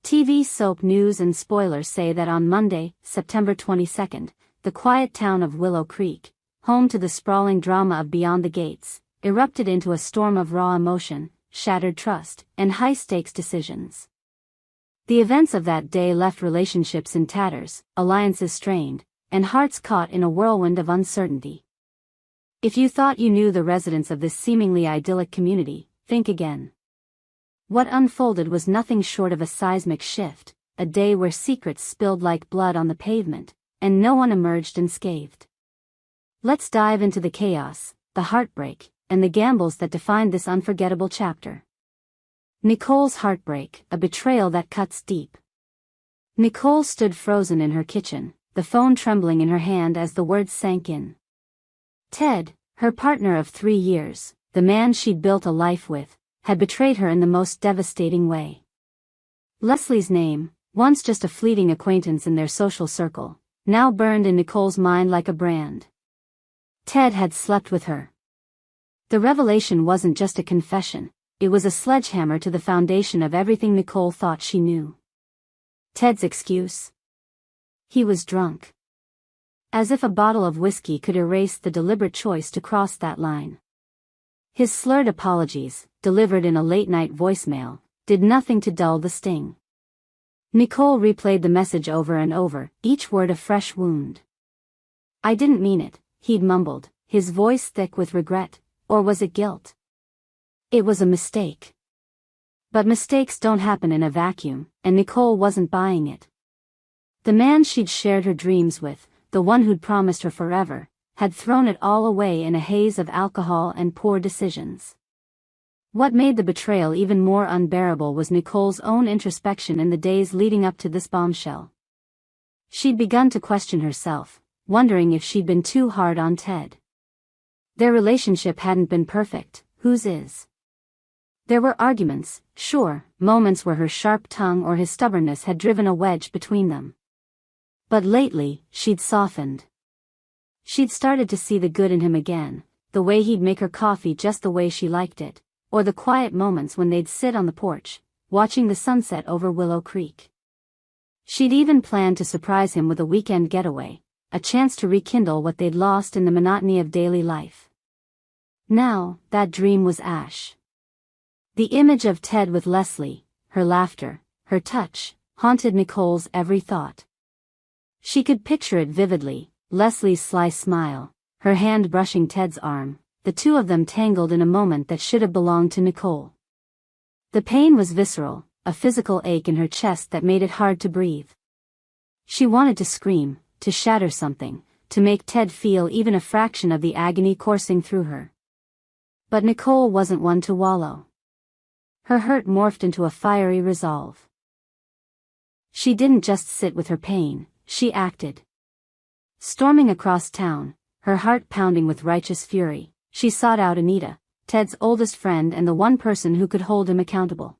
TV soap news and spoilers say that on Monday, September 22nd, the quiet town of Willow Creek, home to the sprawling drama of Beyond the Gates, erupted into a storm of raw emotion, shattered trust, and high-stakes decisions. The events of that day left relationships in tatters, alliances strained, and hearts caught in a whirlwind of uncertainty. If you thought you knew the residents of this seemingly idyllic community, think again. What unfolded was nothing short of a seismic shift, a day where secrets spilled like blood on the pavement, and no one emerged unscathed. Let's dive into the chaos, the heartbreak, and the gambles that defined this unforgettable chapter. Nicole's heartbreak, a betrayal that cuts deep. Nicole stood frozen in her kitchen, the phone trembling in her hand as the words sank in. Ted, her partner of 3 years, the man she'd built a life with, had betrayed her in the most devastating way. Leslie's name, once just a fleeting acquaintance in their social circle, now burned in Nicole's mind like a brand. Ted had slept with her. The revelation wasn't just a confession, it was a sledgehammer to the foundation of everything Nicole thought she knew. Ted's excuse? He was drunk. As if a bottle of whiskey could erase the deliberate choice to cross that line. His slurred apologies, delivered in a late-night voicemail, did nothing to dull the sting. Nicole replayed the message over and over, each word a fresh wound. "I didn't mean it," he'd mumbled, his voice thick with regret, or was it guilt? It was a mistake. But mistakes don't happen in a vacuum, and Nicole wasn't buying it. The man she'd shared her dreams with, the one who'd promised her forever, had thrown it all away in a haze of alcohol and poor decisions. What made the betrayal even more unbearable was Nicole's own introspection in the days leading up to this bombshell. She'd begun to question herself, wondering if she'd been too hard on Ted. Their relationship hadn't been perfect, whose is? There were arguments, sure, moments where her sharp tongue or his stubbornness had driven a wedge between them. But lately, she'd softened. She'd started to see the good in him again, the way he'd make her coffee just the way she liked it, or the quiet moments when they'd sit on the porch, watching the sunset over Willow Creek. She'd even planned to surprise him with a weekend getaway, a chance to rekindle what they'd lost in the monotony of daily life. Now, that dream was ash. The image of Ted with Leslie, her laughter, her touch, haunted Nicole's every thought. She could picture it vividly, Leslie's sly smile, her hand brushing Ted's arm, the two of them tangled in a moment that should have belonged to Nicole. The pain was visceral, a physical ache in her chest that made it hard to breathe. She wanted to scream, to shatter something, to make Ted feel even a fraction of the agony coursing through her. But Nicole wasn't one to wallow. Her hurt morphed into a fiery resolve. She didn't just sit with her pain, she acted. Storming across town, her heart pounding with righteous fury, she sought out Anita, Ted's oldest friend and the one person who could hold him accountable.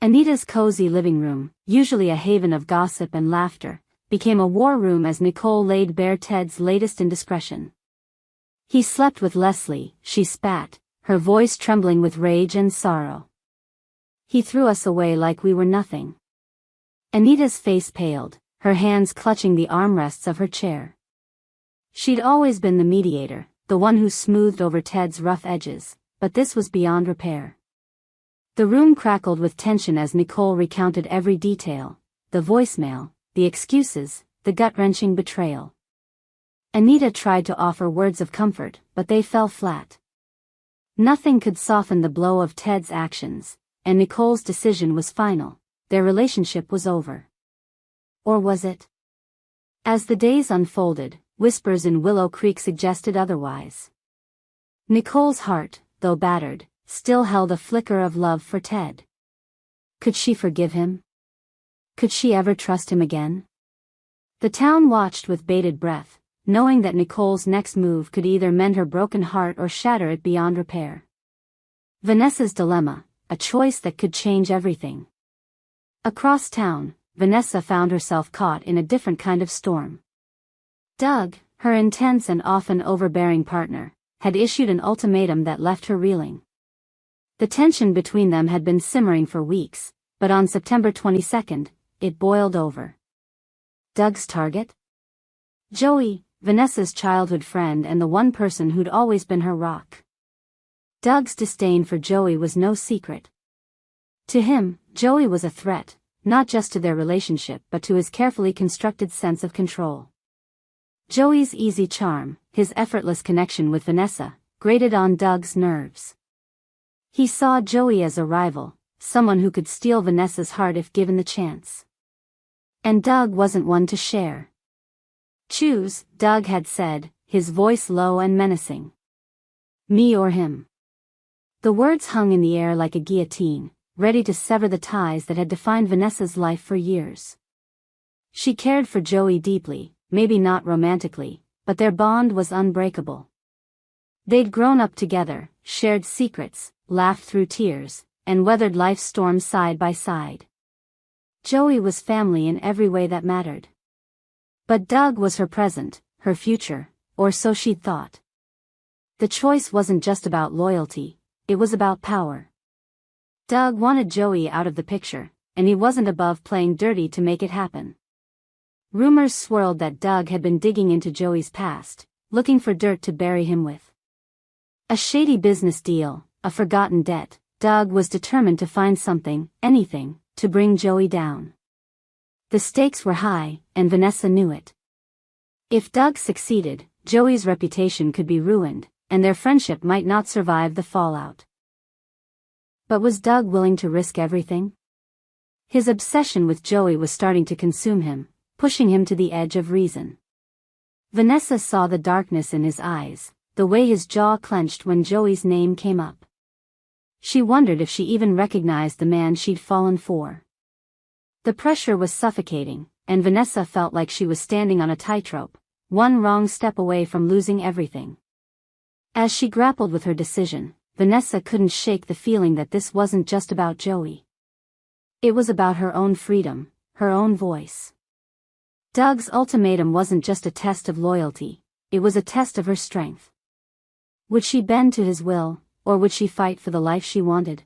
Anita's cozy living room, usually a haven of gossip and laughter, became a war room as Nicole laid bare Ted's latest indiscretion. "He slept with Leslie," she spat, her voice trembling with rage and sorrow. "He threw us away like we were nothing." Anita's face paled, her hands clutching the armrests of her chair. She'd always been the mediator, the one who smoothed over Ted's rough edges, but this was beyond repair. The room crackled with tension as Nicole recounted every detail, the voicemail, the excuses, the gut-wrenching betrayal. Anita tried to offer words of comfort, but they fell flat. Nothing could soften the blow of Ted's actions, and Nicole's decision was final: their relationship was over. Or was it? As the days unfolded, whispers in Willow Creek suggested otherwise. Nicole's heart, though battered, still held a flicker of love for Ted. Could she forgive him? Could she ever trust him again? The town watched with bated breath, knowing that Nicole's next move could either mend her broken heart or shatter it beyond repair. Vanessa's dilemma, a choice that could change everything. Across town, Vanessa found herself caught in a different kind of storm. Doug, her intense and often overbearing partner, had issued an ultimatum that left her reeling. The tension between them had been simmering for weeks, but on September 22nd, it boiled over. Doug's target? Joey, Vanessa's childhood friend and the one person who'd always been her rock. Doug's disdain for Joey was no secret. To him, Joey was a threat, not just to their relationship but to his carefully constructed sense of control. Joey's easy charm, his effortless connection with Vanessa, grated on Doug's nerves. He saw Joey as a rival, someone who could steal Vanessa's heart if given the chance. And Doug wasn't one to share. Choose, Doug had said, his voice low and menacing. Me or him. The words hung in the air like a guillotine, ready to sever the ties that had defined Vanessa's life for years. She cared for Joey deeply, maybe not romantically, but their bond was unbreakable. They'd grown up together, shared secrets, laughed through tears, and weathered life's storms side by side. Joey was family in every way that mattered. But Doug was her present, her future, or so she thought. The choice wasn't just about loyalty, it was about power. Doug wanted Joey out of the picture, and he wasn't above playing dirty to make it happen. Rumors swirled that Doug had been digging into Joey's past, looking for dirt to bury him with. A shady business deal, a forgotten debt. Doug was determined to find something, anything, to bring Joey down. The stakes were high, and Vanessa knew it. If Doug succeeded, Joey's reputation could be ruined, and their friendship might not survive the fallout. But was Doug willing to risk everything? His obsession with Joey was starting to consume him, pushing him to the edge of reason. Vanessa saw the darkness in his eyes, the way his jaw clenched when Joey's name came up. She wondered if she even recognized the man she'd fallen for. The pressure was suffocating, and Vanessa felt like she was standing on a tightrope, one wrong step away from losing everything. As she grappled with her decision, Vanessa couldn't shake the feeling that this wasn't just about Joey. It was about her own freedom, her own voice. Doug's ultimatum wasn't just a test of loyalty, it was a test of her strength. Would she bend to his will, or would she fight for the life she wanted?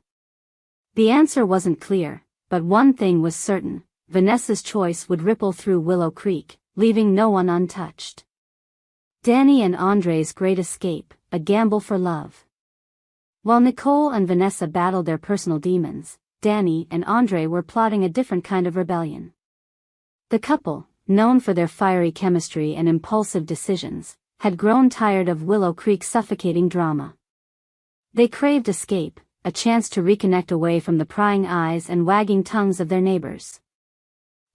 The answer wasn't clear, but one thing was certain: Vanessa's choice would ripple through Willow Creek, leaving no one untouched. Dany and Andre's great escape, a gamble for love. While Nicole and Vanessa battled their personal demons, Dany and Andre were plotting a different kind of rebellion. The couple, known for their fiery chemistry and impulsive decisions, had grown tired of Willow Creek's suffocating drama. They craved escape, a chance to reconnect away from the prying eyes and wagging tongues of their neighbors.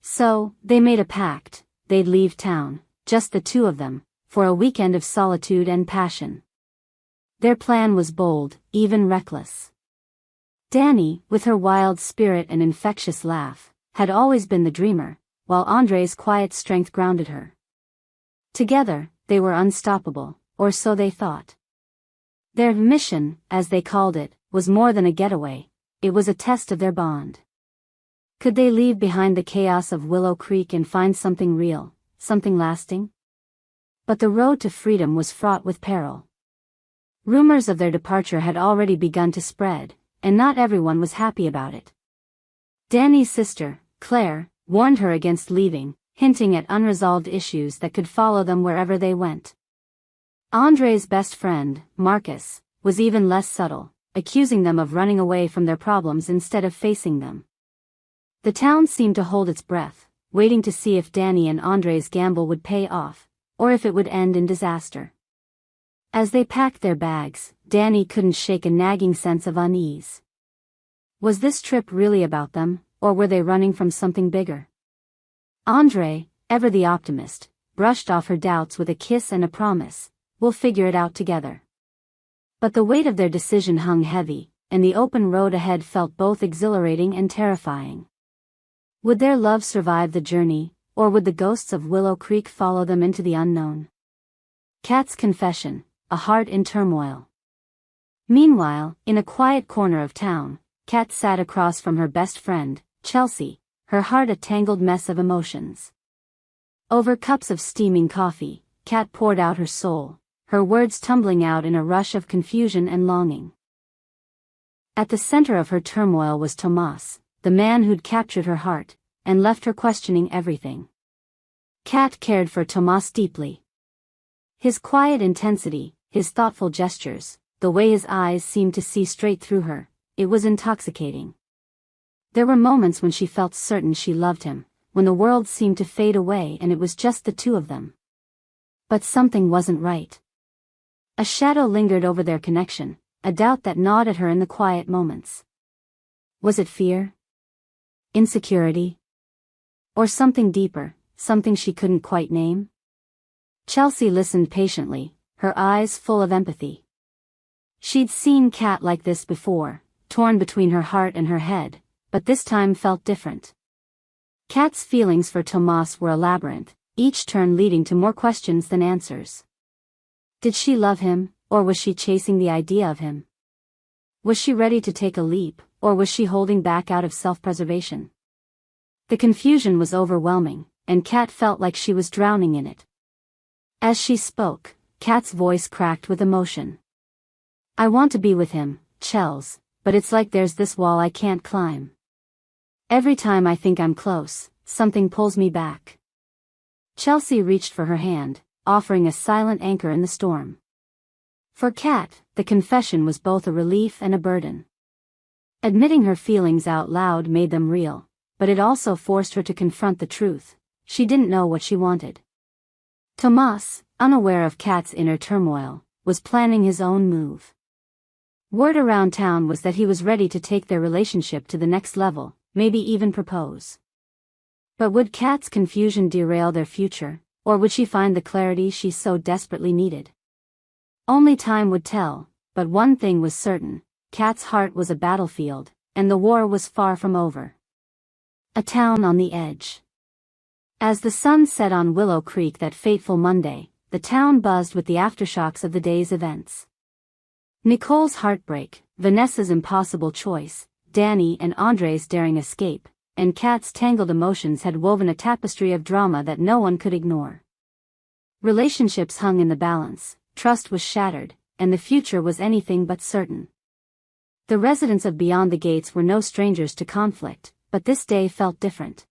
So, they made a pact: they'd leave town, just the two of them, for a weekend of solitude and passion. Their plan was bold, even reckless. Dany, with her wild spirit and infectious laugh, had always been the dreamer, while Andre's quiet strength grounded her. Together, they were unstoppable, or so they thought. Their mission, as they called it, was more than a getaway, it was a test of their bond. Could they leave behind the chaos of Willow Creek and find something real, something lasting? But the road to freedom was fraught with peril. Rumors of their departure had already begun to spread, and not everyone was happy about it. Dany's sister, Claire, warned her against leaving, hinting at unresolved issues that could follow them wherever they went. Andre's best friend, Marcus, was even less subtle, accusing them of running away from their problems instead of facing them. The town seemed to hold its breath, waiting to see if Dany and Andre's gamble would pay off, or if it would end in disaster. As they packed their bags, Dany couldn't shake a nagging sense of unease. Was this trip really about them, or were they running from something bigger? Andre, ever the optimist, brushed off her doubts with a kiss and a promise: we'll figure it out together. But the weight of their decision hung heavy, and the open road ahead felt both exhilarating and terrifying. Would their love survive the journey, or would the ghosts of Willow Creek follow them into the unknown? Kat's confession, a heart in turmoil. Meanwhile, in a quiet corner of town, Kat sat across from her best friend, Chelsea, her heart a tangled mess of emotions. Over cups of steaming coffee, Kat poured out her soul, her words tumbling out in a rush of confusion and longing. At the center of her turmoil was Tomas, the man who'd captured her heart, and left her questioning everything. Kat cared for Tomas deeply. His quiet intensity, his thoughtful gestures, the way his eyes seemed to see straight through her, it was intoxicating. There were moments when she felt certain she loved him, when the world seemed to fade away and it was just the two of them. But something wasn't right. A shadow lingered over their connection, a doubt that gnawed at her in the quiet moments. Was it fear? Insecurity? Or something deeper, something she couldn't quite name? Chelsea listened patiently, her eyes full of empathy. She'd seen Kat like this before, torn between her heart and her head, but this time felt different. Kat's feelings for Tomas were a labyrinth, each turn leading to more questions than answers. Did she love him, or was she chasing the idea of him? Was she ready to take a leap, or was she holding back out of self-preservation? The confusion was overwhelming, and Kat felt like she was drowning in it. As she spoke, Kat's voice cracked with emotion. I want to be with him, Chels, but it's like there's this wall I can't climb. Every time I think I'm close, something pulls me back. Chelsea reached for her hand, offering a silent anchor in the storm. For Kat, the confession was both a relief and a burden. Admitting her feelings out loud made them real, but it also forced her to confront the truth. She didn't know what she wanted. Tomas, unaware of Kat's inner turmoil, was planning his own move. Word around town was that he was ready to take their relationship to the next level, maybe even propose. But would Kat's confusion derail their future, or would she find the clarity she so desperately needed? Only time would tell, but one thing was certain, Kat's heart was a battlefield, and the war was far from over. A town on the edge. As the sun set on Willow Creek that fateful Monday, the town buzzed with the aftershocks of the day's events. Nicole's heartbreak, Vanessa's impossible choice, Dany and Andre's daring escape, and Kat's tangled emotions had woven a tapestry of drama that no one could ignore. Relationships hung in the balance, trust was shattered, and the future was anything but certain. The residents of Beyond the Gates were no strangers to conflict, but this day felt different.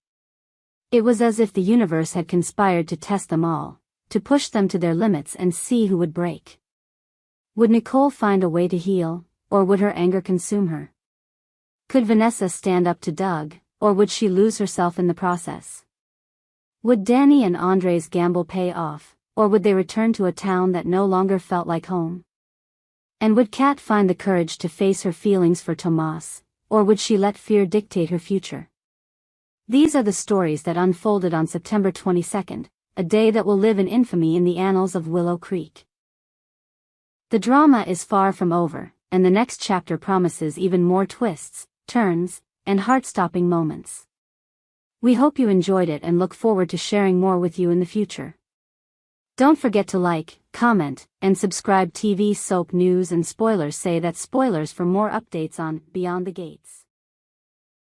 It was as if the universe had conspired to test them all, to push them to their limits and see who would break. Would Nicole find a way to heal, or would her anger consume her? Could Vanessa stand up to Doug, or would she lose herself in the process? Would Dany and Andre's gamble pay off, or would they return to a town that no longer felt like home? And would Kat find the courage to face her feelings for Tomas, or would she let fear dictate her future? These are the stories that unfolded on September 22nd, a day that will live in infamy in the annals of Willow Creek. The drama is far from over, and the next chapter promises even more twists, turns, and heart-stopping moments. We hope you enjoyed it and look forward to sharing more with you in the future. Don't forget to like, comment, and subscribe. TV soap news and spoilers say that spoilers for more updates on Beyond the Gates.